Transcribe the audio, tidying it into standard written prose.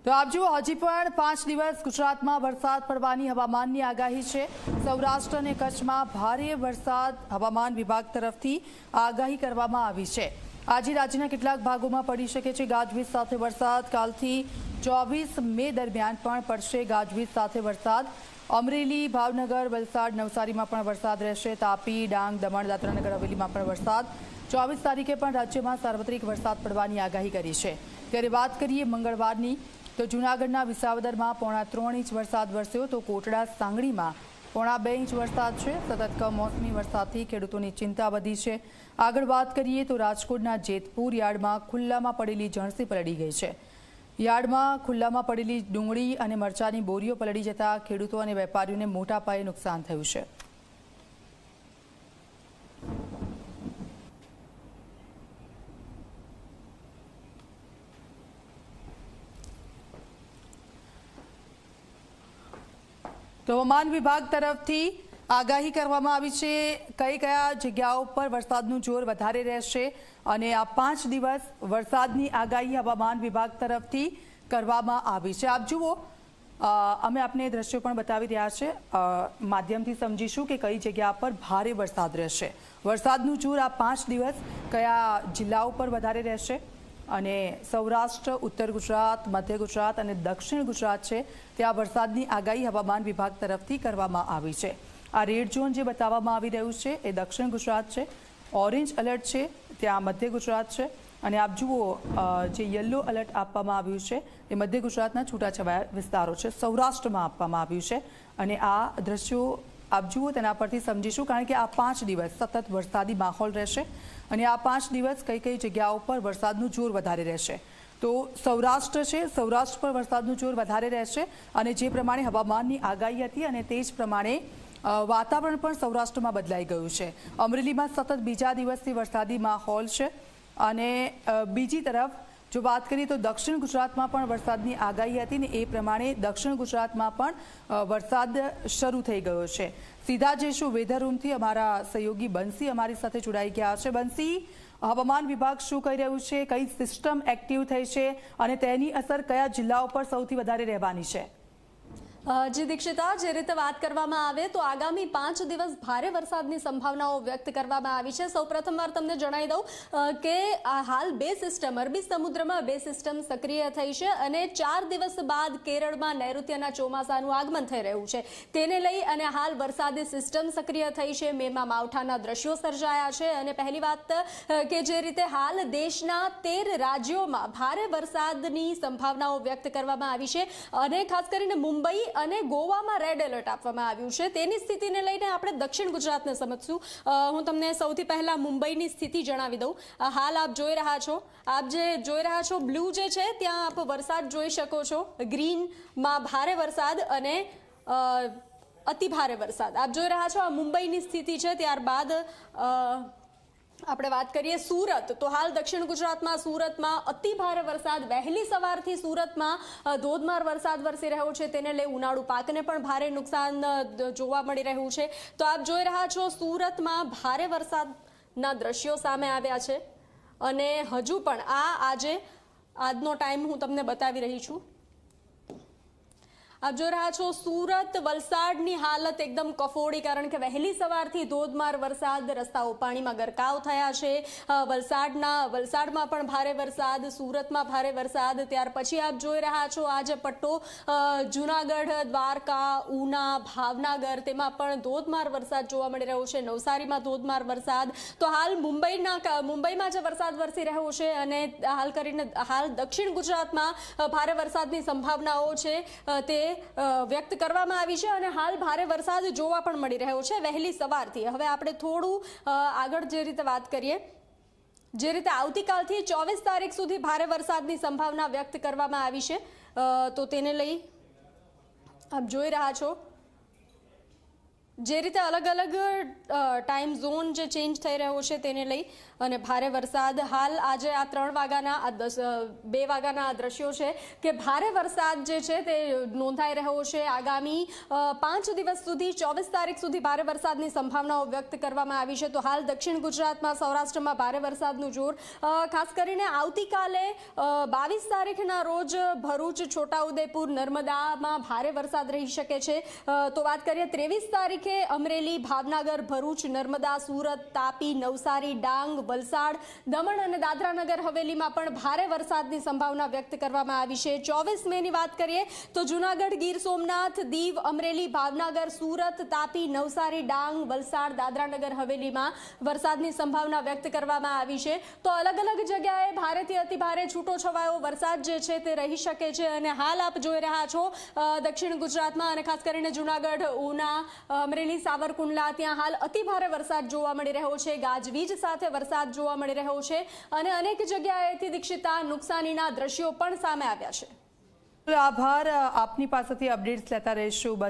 તો આપ જુઓ, હજી પણ 5 દિવસ ગુજરાતમાં વરસાદ પડવાની હવામાનની આગાહી છે। સૌરાષ્ટ્ર અને કચ્છમાં ભારે વરસાદ હવામાન વિભાગ તરફથી આગાહી કરવામાં આવી છે। આજે રાજ્યના કેટલાક ભાગોમાં પડી શકે છે ગાજવીજ સાથે વરસાદ। કાલથી 24 મે દરમિયાન પણ પડશે ગાજવીજ સાથે વરસાદ। અમરેલી, ભાવનગર, વલસાડ, નવસારીમાં પણ વરસાદ રહેશે। તાપી, ડાંગ, દમણ, દાદરા નગર હવેલીમાં પણ વરસાદ। 24 તારીખે પણ રાજ્યમાં સાર્વત્રિક વરસાદ પડવાની આગાહી કરી છે। ત્યારે વાત કરીએ મંગળવારની, તો જૂનાગઢના વિસાવદરમાં 3.25 ઇંચ વરસાદ વરસ્યો, તો કોટડા સાંગણીમાં 2.25 ઇંચ વરસાદ છે। સતત કમોસમી વરસાદથી ખેડૂતોની ચિંતા વધી છે। આગળ વાત કરીએ તો રાજકોટના જેતપુર યાર્ડમાં ખુલ્લામાં પડેલી જણસી પલળી ગઈ છે। યાર્ડમાં ખુલ્લામાં પડેલી ડુંગળી અને મરચાની બોરીઓ પલળી જતા ખેડૂતો અને વેપારીઓને મોટા પાયે નુકસાન થયું છે। તો હવામાન વિભાગ તરફથી આગાહી કરવામાં આવી છે કયા જગ્યાઓ પર વરસાદનું જોર વધારે રહેશે અને આ 5 દિવસ વરસાદની આગાહી હવામાન વિભાગ તરફથી કરવામાં આવી છે। આપ જુઓ, અમે આપને દ્રશ્યો પણ બતાવી રહ્યા છે, માધ્યમથી સમજીશું કે કઈ જગ્યા પર ભારે વરસાદ રહેશે। વરસાદનું જોર આ 5 દિવસ કયા જિલ્લાઓ પર વધારે રહેશે અને સૌરાષ્ટ્ર, ઉત્તર ગુજરાત, મધ્ય ગુજરાત અને દક્ષિણ ગુજરાત છે ત્યાં વરસાદની આગાહી હવામાન વિભાગ તરફથી કરવામાં આવી છે। આ રેડ ઝોન જે બતાવવામાં આવી રહ્યું છે એ દક્ષિણ ગુજરાત છે, ઓરેન્જ એલર્ટ છે ત્યાં મધ્ય ગુજરાત છે અને આપ જુઓ જે યલો એલર્ટ આપવામાં આવ્યું છે એ મધ્ય ગુજરાતના છૂટાછવાયા વિસ્તારો છે, સૌરાષ્ટ્રમાં આપવામાં આવ્યું છે। અને આ દ્રશ્યો આપ જુઓ તેના પરથી સમજીશું, કારણ કે આ 5 દિવસ સતત વરસાદી માહોલ રહેશે અને આ 5 દિવસ કઈ કઈ જગ્યાઓ પર વરસાદનું જોર વધારે રહેશે। તો સૌરાષ્ટ્ર છે, સૌરાષ્ટ્ર પર વરસાદનું જોર વધારે રહેશે અને જે પ્રમાણે હવામાનની આગાહી હતી અને તે જ પ્રમાણે વાતાવરણ પણ સૌરાષ્ટ્રમાં બદલાઈ ગયું છે। અમરેલીમાં સતત બીજા દિવસથી વરસાદી માહોલ છે અને બીજી તરફ જો વાત કરીએ તો દક્ષિણ ગુજરાતમાં પણ વરસાદની આગાહી હતી ને એ પ્રમાણે દક્ષિણ ગુજરાતમાં પણ વરસાદ શરૂ થઈ ગયો છે। સીધા જઈશું વેધર રૂમથી, અમારા સહયોગી બંસી અમારી સાથે જોડાઈ ગયા છે। બંસી, હવામાન વિભાગ શું કહી રહ્યું છે, કઈ સિસ્ટમ એક્ટિવ થઈ છે અને તેની અસર કયા જિલ્લાઓ પર સૌથી વધારે રહેવાની છે? જી દીક્ષિતા, જે રીતે વાત કરવામાં આવે તો આગામી 5 દિવસ ભારે વરસાદની સંભાવનાઓ વ્યક્ત કરવામાં આવી છે। સૌપ્રથમ વાર તમને જણાવી દઉં કે હાલ 2 સિસ્ટમ અરબી સમુદ્રમાં 2 સિસ્ટમ સક્રિય થઈ છે અને 4 દિવસ બાદ કેરળમાં નૈઋત્યના ચોમાસાનું આગમન થઈ રહ્યું છે। તેને લઈ અને હાલ વરસાદી સિસ્ટમ સક્રિય થઈ છે, મેમાં માવઠાના દ્રશ્યો સર્જાયા છે અને પહેલી વાત કે જે રીતે હાલ દેશના 13 રાજ્યોમાં ભારે વરસાદની સંભાવનાઓ વ્યક્ત કરવામાં આવી છે અને ખાસ કરીને મુંબઈ અને ગોવામાં રેડ એલર્ટ આપવામાં આવ્યું છે। તેની સ્થિતિને લઈને આપણે દક્ષિણ ગુજરાતને સમજશું। હું તમને સૌથી પહેલા મુંબઈની સ્થિતિ જણાવી દઉં। હાલ આપ જોઈ રહ્યા છો બ્લુ જે છે ત્યાં આપ વરસાદ જોઈ શકો છો, ગ્રીનમાં ભારે વરસાદ અને અતિ ભારે વરસાદ આપ જોઈ રહ્યા છો। આ મુંબઈની સ્થિતિ છે। ત્યારબાદ આપણે વાત કરીએ સુરત, તો હાલ દક્ષિણ ગુજરાતમાં સુરતમાં અતિ ભારે વરસાદ, વહેલી સવારથી સુરતમાં ધોધમાર વરસાદ વરસી રહ્યો છે, તેને લઈ ઉનાળુ પાકને પણ ભારે નુકસાન જોવા મળી રહ્યું છે। તો આપ જોઈ રહ્યા છો સુરતમાં ભારે વરસાદના દ્રશ્યો સામે આવ્યા છે અને હજુ પણ આજનો ટાઈમ હું તમને બતાવી રહી છું। આપ જોઈ રહ્યા છો સુરત, વલસાડની હાલત એકદમ કફોડી, કારણ કે વહેલી સવારથી ધોધમાર વરસાદ, રસ્તાઓ પાણીમાં ગરકાવ થયા છે। વલસાડમાં પણ ભારે વરસાદ, સુરતમાં ભારે વરસાદ। ત્યાર પછી આપ જોઈ રહ્યા છો આ જે પટ્ટો જૂનાગઢ, દ્વારકા, ઉના, ભાવનગર, તેમાં પણ ધોધમાર વરસાદ જોવા મળી રહ્યો છે। નવસારીમાં ધોધમાર વરસાદ। તો હાલ મુંબઈમાં જે વરસાદ વરસી રહ્યો છે અને હાલ દક્ષિણ ગુજરાતમાં ભારે વરસાદની સંભાવનાઓ છે તે વ્યક્ત કરવામાં આવી છે અને હાલ ભારે વરસાદ જોવા પણ મળી રહ્યો છે વહેલી સવારથી। હવે આપણે થોડું આગળ જે રીતે વાત કરીએ, જે રીતે આવતીકાલથી 24 તારીખ સુધી ભારે વરસાદની સંભાવના વ્યક્ત કરવામાં આવી છે, તો તેને લઈ આપ જોઈ રહ્યા છો જે રીતે અલગ અલગ ટાઈમ ઝોન જે ચેન્જ થઈ રહ્યો છે તેને લઈ અને ભારે વરસાદ હાલ આજે આ 3 વાગ્યાના 2 વાગ્યાના આ દ્રશ્યો છે કે ભારે વરસાદ જે છે તે નોંધાઈ રહ્યો છે. આગામી 5 દિવસ સુધી 24 તારીખ સુધી ભારે વરસાદની સંભાવનાઓ વ્યક્ત કરવામાં આવી છે. તો હાલ દક્ષિણ ગુજરાતમાં, સૌરાષ્ટ્રમાં ભારે વરસાદનું જોર, ખાસ કરીને આવતીકાલે 22 તારીખના રોજ ભરૂચ, છોટાઉદેપુર, નર્મદામાં ભારે વરસાદ રહી શકે છે. તો વાત કરીએ 23 તારીખે અમરેલી, ભાવનગર, ભરૂચ, નર્મદા, સુરત, તાપી, નવસારી, ડાંગ, વલસાડ, દમણ અને દાદરાનગર હવેલીમાં પણ ભારે વરસાદની સંભાવના વ્યક્ત કરવામાં આવી છે. 24 મેની વાત કરીએ તો જૂનાગઢ, ગીર સોમનાથ, દીવ, અમરેલી, ભાવનગર, સુરત, તાપી, નવસારી, ડાંગ, વલસાડ, દાદરાનગર હવેલીમાં વરસાદની સંભાવના વ્યક્ત કરવામાં આવી છે. તો અલગ અલગ જગ્યાએ ભારેથી અતિભારે છૂટો છવાયો વરસાદ જે છે તે રહી શકે છે. અને હાલ આપ જોઈ રહ્યા છો દક્ષિણ ગુજરાતમાં અને ખાસ કરીને જૂનાગઢ, ઉના, અમરેલી, સાવરકુંડલા, ત્યાં હાલ અતિભારે વરસાદ જોવા મળી રહ્યો છે. ગાજવીજ સાથે વરસાદ જોવા મળી રહ્યો છે અને અનેક જગ્યાએથી દીક્ષિતા નુકસાનીના દ્રશ્યો પણ સામે આવ્યા છે. આભાર, આપની પાસેથી અપડેટ્સ લેતા રહીશું.